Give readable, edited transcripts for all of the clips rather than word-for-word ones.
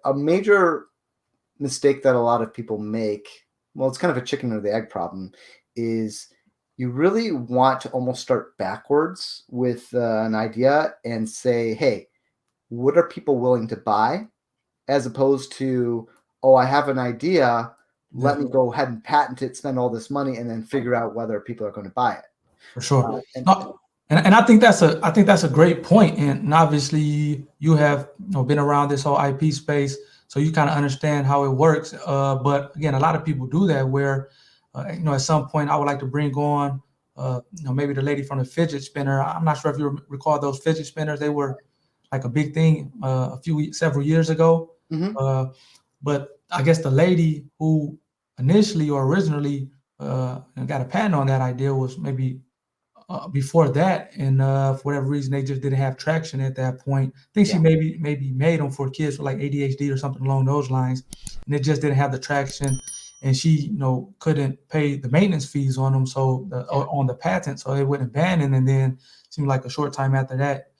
a major mistake that a lot of people make, well, it's kind of a chicken or the egg problem, is you really want to almost start backwards with an idea and say, hey, what are people willing to buy? As opposed to, oh, I have an idea, Yeah, let me go ahead and patent it, spend all this money, and then figure out whether people are going to buy it. for sure. And No, and I think that's a great point. And obviously you have been around this whole IP space, so you kind of understand how it works. But again, a lot of people do that where at some point I would like to bring on maybe the lady from the fidget spinner. I'm not sure if you recall those fidget spinners. They were like a big thing several years ago. mhm, Uh, but I guess the lady who initially or originally got a patent on that idea was maybe before that, and for whatever reason, they just didn't have traction at that point. I think she yeah, maybe made them for kids with like ADHD or something along those lines, and it just didn't have the traction. And she, couldn't pay the maintenance fees on them, so yeah, on the patent, so they wouldn't ban it. And then it seemed like a short time after that,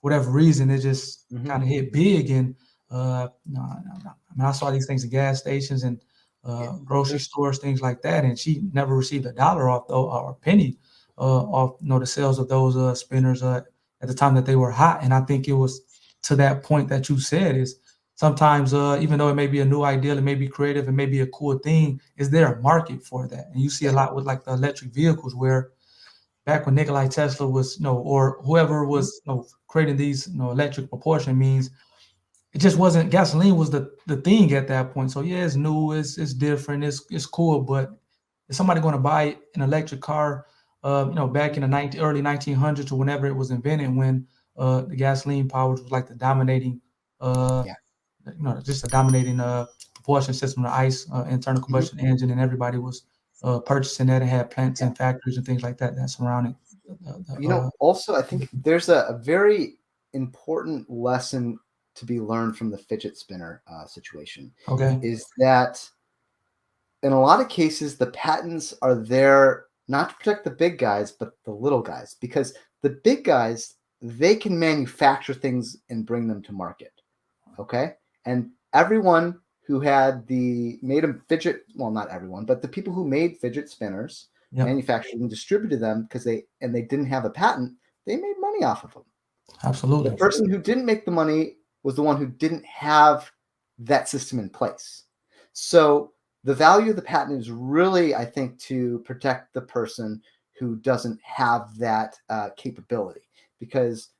for whatever reason, it just mhm, kind of hit big. And I mean, I saw these things at gas stations and yeah, grocery stores, things like that, and she never received a dollar off though, or a penny off the sales of those spinners at the time that they were hot. And I think it was to that point that you said is sometimes even though it may be a new idea, it may be creative, it may be a cool thing, is there a market for that? And you see a yeah, lot with like the electric vehicles where back when Nikolai Tesla was, or whoever mhm, was, creating these, electric propulsion means, it just wasn't, gasoline was the thing at that point. So yeah, it's new, it's different, it's cool, but is somebody going to buy an electric car? Back in the early 1900s or whenever it was invented, when the gasoline powered was like the dominating, uh, yeah, just a dominating propulsion system, the ICE internal mhm. combustion engine, and everybody was purchasing that and had plants Yeah. and factories and things like that that surrounded Also, I think there's a very important lesson to be learned from the fidget spinner situation, okay, is that in a lot of cases, the patents are there not to protect the big guys, but the little guys, because the big guys, they can manufacture things and bring them to market. Okay. And everyone who had made a fidget, well, not everyone, but the people who made fidget spinners, yep, manufactured and distributed them because they didn't have a patent, they made money off of them. The absolutely, person who didn't make the money was the one who didn't have that system in place. So the value of the patent is really, I think, to protect the person who doesn't have that capability. Because,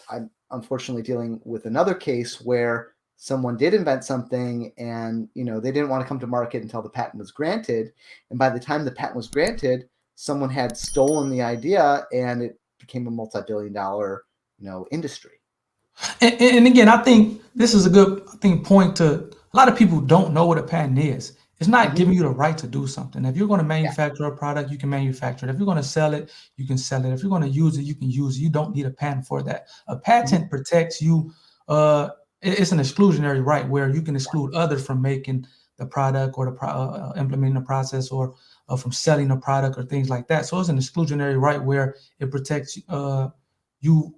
I'm unfortunately dealing with another case where someone did invent something and, they didn't want to come to market until the patent was granted. And by the time the patent was granted, someone had stolen the idea and it became a multi-billion dollar, industry. and again, I think this is a good, point to a lot of people don't know what a patent is. It's not Hmm. giving you the right to do something. If you're going to Yeah. manufacture a product, you can manufacture it. If you're going to sell it, you can sell it. If you're going to use it, you can use it. You don't need a patent for that. A Hmm. patent protects you. Uh, it's an exclusionary right where you can exclude others from making the product or implementing the process, or from selling a product or things like that. So it's an exclusionary right where it protects you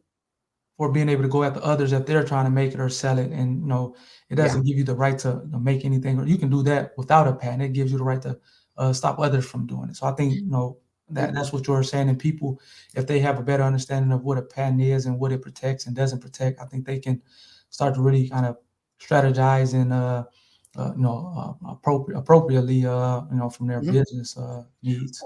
for being able to go after others if they're trying to make it or sell it. And it Yeah. doesn't give you the right to make anything, or you can do that without a patent. It gives you the right to stop others from doing it. So I think And that's what you're saying. And people, if they have a better understanding of what a patent is and what it protects and doesn't protect, I think they can start to really kind of strategize and appropriately from their mhm. business needs.